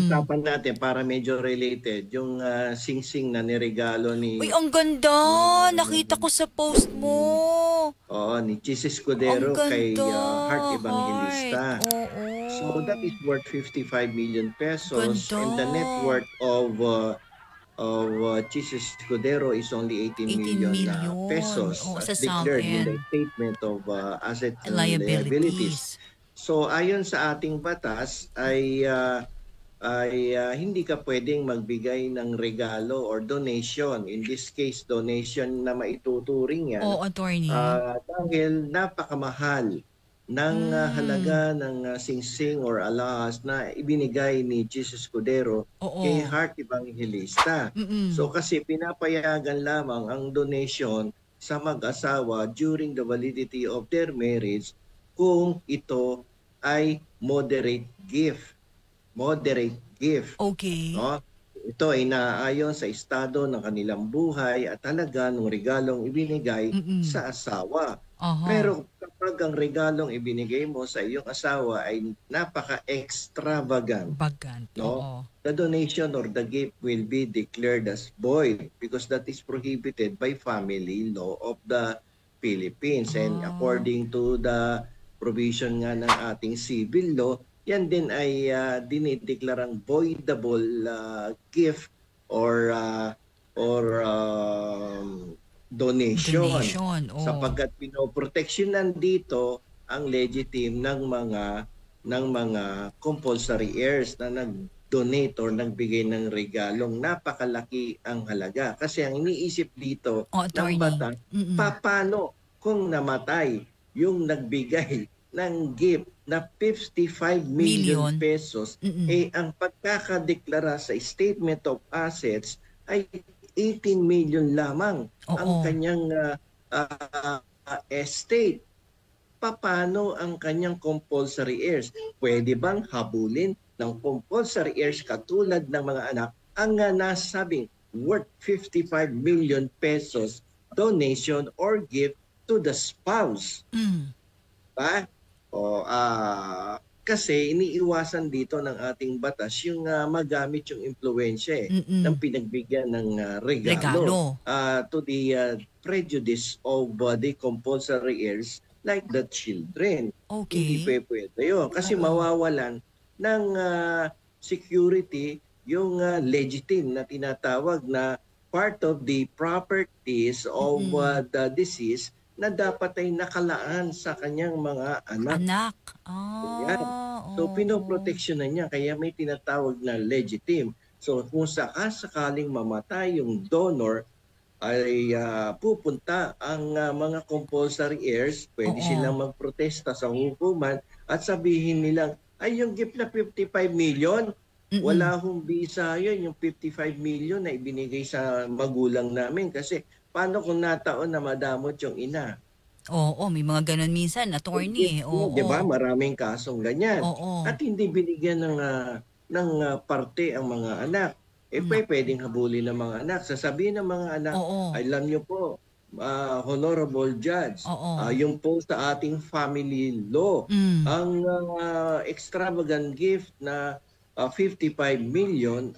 pag-usapan natin para medyo related, yung sing-sing na niregalo Uy, ni ang ganda! Nakita um, ko sa post mo. ni Chis Ang Escudero kay ganda, Heart heart. Evangelista. So that Oo. is worth 55 million pesos, Ganda. and the net worth of Chis Escudero is only 18 18 million million. pesos Oo, as sa declared in the SALN. statement of assets and liabilities. Liabilities. So ayon sa ating batas ay hindi ka pwedeng magbigay ng regalo or donation. In this case, donation na maituturing yan Oo, attorney. dahil napakamahal ng Mm. halaga ng singsing or alahas na ibinigay ni Jesus Escudero kay Oo. Heart Evangelista. So Mm. kasi pinapayagan lamang ang donation sa mag-asawa during the validity of their marriage kung ito ay moderate gift, Okay. no? Ito ay naaayon sa estado ng kanilang buhay at halaga ng regalong ibinigay Mm. sa asawa. Aha. Pero kapag ang regalong ibinigay mo sa iyong asawa ay napaka-extravagant, Bagant. no? Oo. The donation or the gift will be declared as void because that is prohibited by family law of the Philippines. And Ah. according to the provision nga ng ating civil law, yan din ay dinideklarang voidable gift or donation Donation. Oo. sapagkat pinoproteksyonan dito ang legitim ng mga compulsory heirs na nag-donate or nagbigay ng regalong napakalaki ang halaga. Kasi ang iniisip dito Oh, ng attorney. batas, Mm. paano kung namatay yung nagbigay ng gift na 55 million Million. pesos, Mm. ang pagkakadeklara sa statement of assets ay 18 million lamang ang Oo. kanyang estate. Paano ang kanyang compulsory heirs? Pwede bang habulin ng compulsory heirs katulad ng mga anak ang nasabing worth 55 million pesos donation or gift to the spouse? Mm. Ba? Kasi iniiwasan dito ng ating batas yung magamit yung impluwensya ng Mm. pinagbigyan ng regalo Regalo. to the prejudice of the compulsory heirs like the children. Hindi Okay. pwede yun. Kasi Oo. mawawalan ng security yung legitimate na tinatawag na part of the properties of Mm. the deceased na dapat ay nakalaan sa kanyang mga anak. Anak. Yan. So Oo. pinoproteksyonan niya kaya may tinatawag na legitim. So kung sakaling mamatay yung donor ay pupunta ang mga compulsory heirs, pwede Oo. silang magprotesta sa hukuman at sabihin nilang, ay yung gift na 55 million, Mm. wala hong bisa yun, yung 55 million na ibinigay sa magulang namin kasi paano kung nataon na madamot yung ina? Oo, may mga gano'n minsan, attorney. Di ba? Oo. Maraming kasong ganyan. Oo. At hindi binigyan ng parte ang mga anak. Naku. Pwedeng habulin ng mga anak. Sasabihin ng mga anak, Oo. alam niyo po, Honorable Judge, Oo. yung po sa ating family law, Mm. ang extravagant gift na 55 million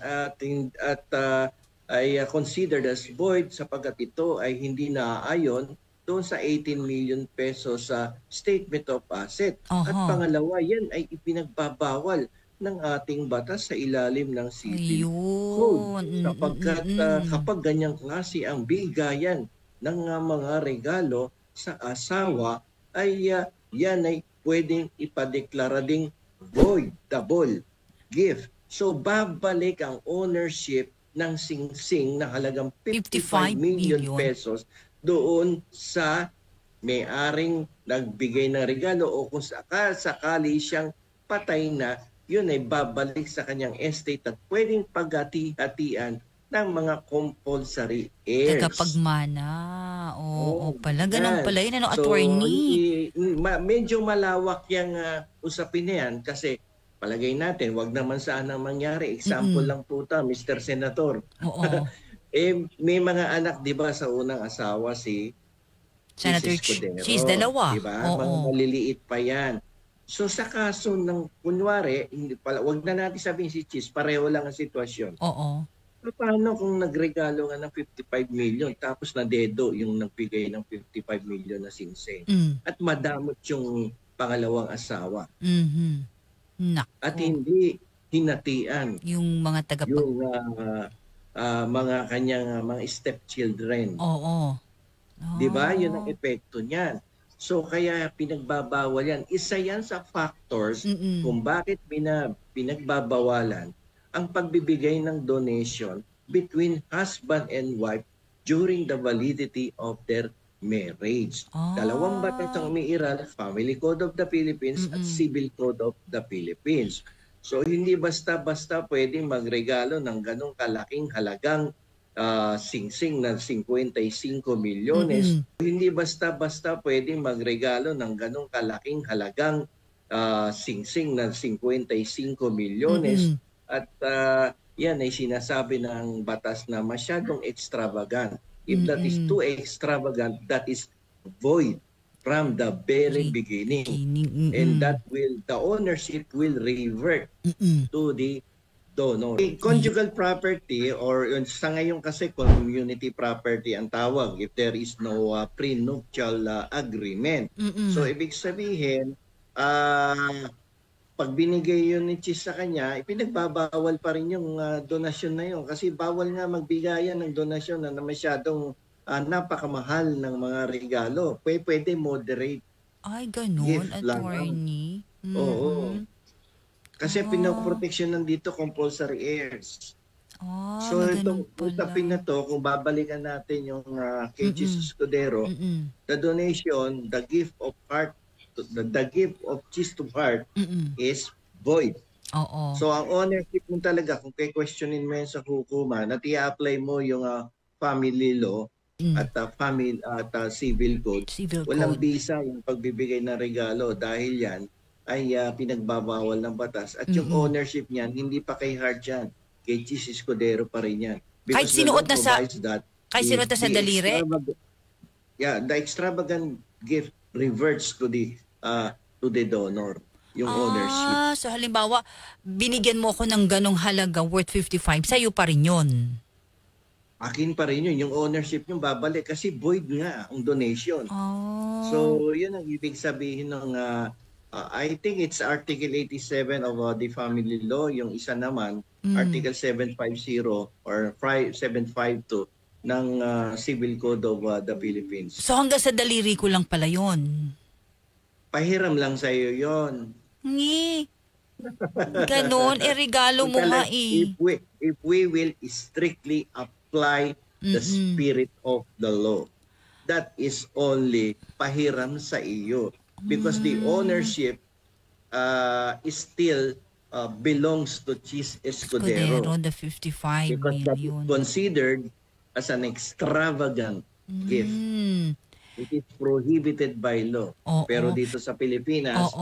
ay considered as void sapagkat ito ay hindi naaayon doon sa 18 million pesos sa statement of asset. At Aha. pangalawa, yan ay ipinagbabawal ng ating batas sa ilalim ng civil code Ayun. sapagkat Mm. kapag ganyang klase ang bigayan ng mga regalo sa asawa ay yan ay pwedeng ipadeklara ding voidable gift. So babalik ang ownership ng singsing na halagang 55 55 million million. pesos doon sa may-aring nagbigay ng regalo o kung sakali siyang patay na, yun ay babalik sa kanyang estate at pwedeng paghati-hatian ng mga compulsory heirs. Tagapagmana. Oo Oh, pala. Gano'n yan. pala yun, ano, So, attorney? medyo malawak yung usapin na yan kasi palagay natin, wag naman sana mangyari. Example Mm. lang po ito, Mr. Senator. Oo. May mga anak, di ba, sa unang asawa si Senator Chis Cheese Escudero, di dalawa. ba? Mga Oo. maliliit pa yan. So sa kaso ng kunwari, hindi pala, wag na natin sabihin si Cheese, pareho lang ang sitwasyon. Oo. Paano kung nagregalo nga ng 55 million tapos nadedo yung nagbigay ng 55 million na singsing Mm. at madamot yung pangalawang asawa Mhm. at Naku. hindi hinatian Yung mga tagapag... yung mga kanyang mga stepchildren. Oo. 'Di ba? Yun ang Oh. epekto niyan. So kaya pinagbabawal yan. Isa yan sa factors Mm. kung bakit pinagbabawalan ang pagbibigay ng donation between husband and wife during the validity of their marriage. Dalawang batas ang umiiral, Family Code of the Philippines at Mm. Civil Code of the Philippines. So hindi basta-basta pwedeng magregalo ng ganong kalaking halagang singsing na 55 milyones. Mm. Hindi basta-basta pwedeng magregalo ng ganong kalaking halagang singsing na 55 milyones. Mm. At yan ay sinasabi ng batas na masyadong extravagant. If that is too extravagant, that is void from the very beginning. And that the ownership will revert to the donor. Conjugal property or sa ngayon kasi community property ang tawag if there is no prenuptial agreement. So ibig sabihin, pag binigay yun ni Chis sa kanya, ipinagbabawal pa rin yung donasyon na yun. Kasi bawal nga magbigayan ng donasyon na masyadong napakamahal ng mga regalo. Pwede moderate. Ay, ganun, gift lang. attorney. Oo. Kasi pinoproteksyon nandito compulsory heirs. So itong usapin na to, kung babalikan natin yung kay Jesus Escudero, the donation, the gift of heart, the gift of Cheese to Heart is void. Oo. So ang ownership mo talaga, kung questionin mo yan sa hukuman, at i-apply mo yung family law at family at civil code, walang bisa yung pagbibigay ng regalo dahil yan ay pinagbabawal ng batas. At yung ownership niyan, hindi pa kay Heart yan. Kay Cheese Escudero pa rin yan. Kahit sinuot na sa... Kahit sinuot na sa daliri? The extravagant gift reverts to the donor, yung ownership. So halimbawa, binigyan mo ko ng ganong halaga worth 55, sa'yo pa rin yun. Akin pa rin yun. Yung ownership yung babalik kasi void nga ang donation. So yun ang ibig sabihin ng I think it's Article 87 of the Family Law. Yung isa naman, Article 750 or 752 ng Civil Code of the Philippines. So hanggang sa daliri ko lang pala yun. Pahiram lang sa iyo yon. Ganon, regalo mo nga eh. If we will strictly apply the spirit of the law, that is only pahiram sa iyo. Because the ownership is still belongs to Cheese Escudero. The 55 because million. That is considered as an extravagant gift. It is prohibited by law. Pero dito sa Pilipinas,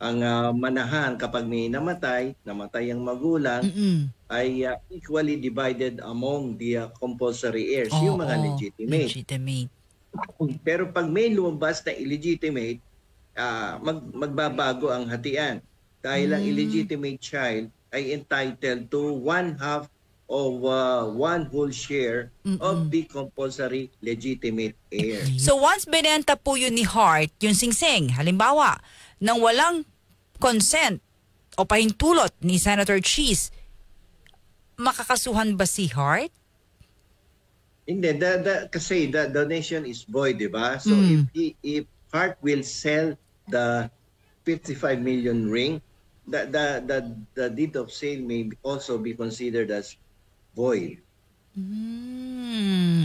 ang manahan kapag may namatay ang magulang, ay equally divided among the compulsory heirs, yung mga legitimate. Pero pag may lumabas na illegitimate, magbabago ang hatian. Dahil ang illegitimate child ay entitled to 1/2 of 1 whole share of the compulsory legitimate heir. So once binenta po yun ni Heart, yung singsing, halimbawa, nang walang consent o pahintulot ni Senator Cheese, makakasuhan ba si Heart? Hindi, kasi the donation is void, di ba? So if Heart will sell the 55 million ring, the deed of sale may also be considered as void.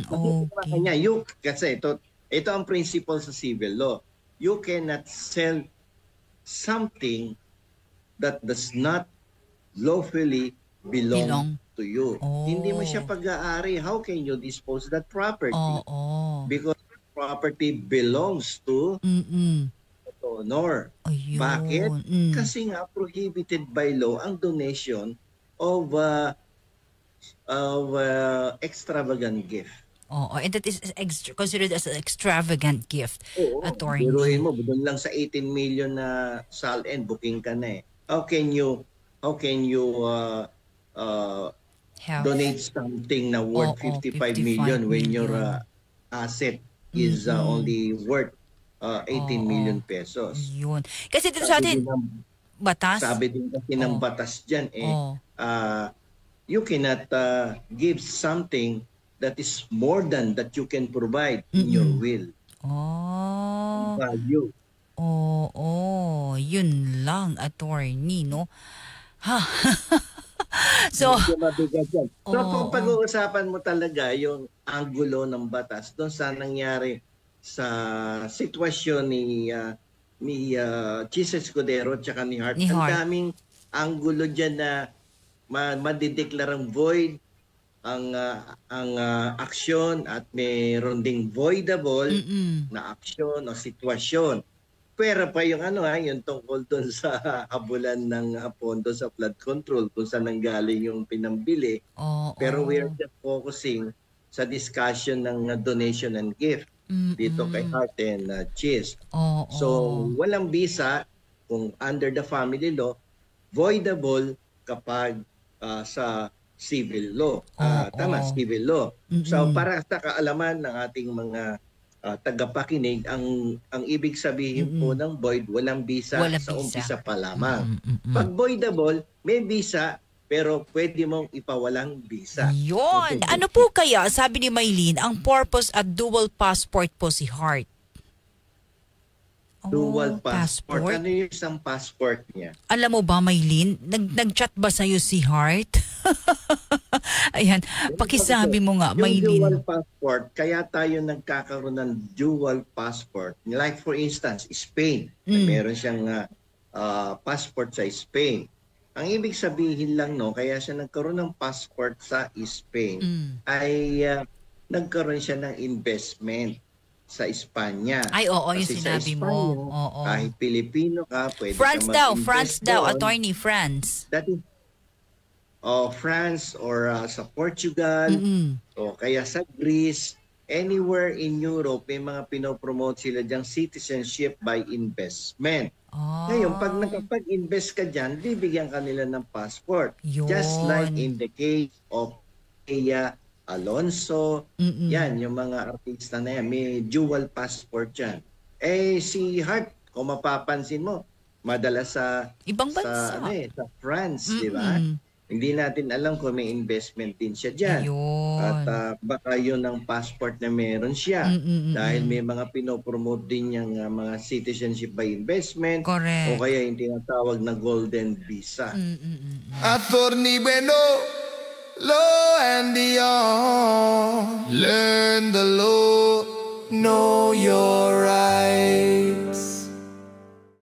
Okay. Kasi ito ang principle sa civil law. You cannot sell something that does not lawfully belong to you. Hindi mo siya pag-aari. How can you dispose that property? Because property belongs to the donor. Bakit? Kasi nga prohibited by law ang donation of extravagant gift. Oo, and that is considered as an extravagant gift, Oo, biruin attorney. mo, doon lang sa 18 million na SALN, booking ka na eh. How can you uh, Have, donate something na worth oo, 55 55 million when your million. asset is Mm-mm. only worth 18 million Oo, pesos? yun. Kasi dito sa Sabi atin, din ng batas? sabi din kasi ng Oo, batas diyan oo, uh, you cannot give something that is more than that you can provide in your mm. will. Oh, Value. oo, yun lang, attorney, no? Ha? So, Medyo mabigat yan. So kung oo, pag-uusapan mo talaga yung anggulo ng batas doon sa nangyari sa sitwasyon ni Chis Escudero at ni Hart, ni ang Heart. daming anggulo diyan na madideklarang void ang aksyon at mayroon ding voidable Mm-mm. na aksyon o sitwasyon. Pero pa yung yung tungkol doon sa habulan ng pondo sa flood control kung saan nanggaling yung pinambili. Pero we are Oo. just focusing sa discussion ng donation and gift dito kay Mm-mm. Heart and Cheese. So Oo. walang bisa kung under the family law, voidable kapag sa civil law. Tama, Oo. civil law. So Mm-mm. para sa kaalaman ng ating mga tagapakinig, ang ibig sabihin po Mm-mm. ng void, walang bisa Wala sa bisa. umpisa pa lamang. Mm-mm. Mm-mm. Pag voidable, may bisa pero pwede mong ipawalang bisa. Yun. Ano po kaya, sabi ni Maylene, ang purpose at dual passport po si Heart? Dual Oh, passport. passport? Ano yung isang passport niya? Alam mo ba, Maylene, nag-chat ba sa'yo si Heart? Ayan, pakisabi mo nga, Yung dual Maylene. passport, kaya tayo nagkakaroon ng dual passport. Like for instance, Spain. Meron siyang passport sa Spain. Ang ibig sabihin lang, no, kaya siya nagkaroon ng passport sa Spain ay nagkaroon siya ng investment sa Espanya. Ay, oo, yung Kasi sa sinabi Espanya, mo. Oo. kahit Pilipino ka, pwede France ka daw, mag-invest France daw, doon. attorney, France. That is France or sa Portugal Mm-mm. o kaya sa Greece, anywhere in Europe, may mga pinopromote sila diyang citizenship by investment. Ngayon, pag Oh, nakapag-invest ka dyan, bibigyan ka nila ng passport. Just like yun. in the case of Ea Alonso, Mm-mm. yan, yung mga artista na yan, may dual passport yan. Si Hart, kung mapapansin mo, madalas Ibang bansa. sa France, di ba? Mm-mm. Hindi natin alam kung may investment din siya dyan. At Ayun. baka yun ang passport na meron siya. Mm-mm. Dahil may mga pinopromote din niyang mga citizenship by investment o Correct. kaya yung tinatawag na golden visa. Mm-mm. Attorney Bueno, law and beyond. Learn the law, know your right.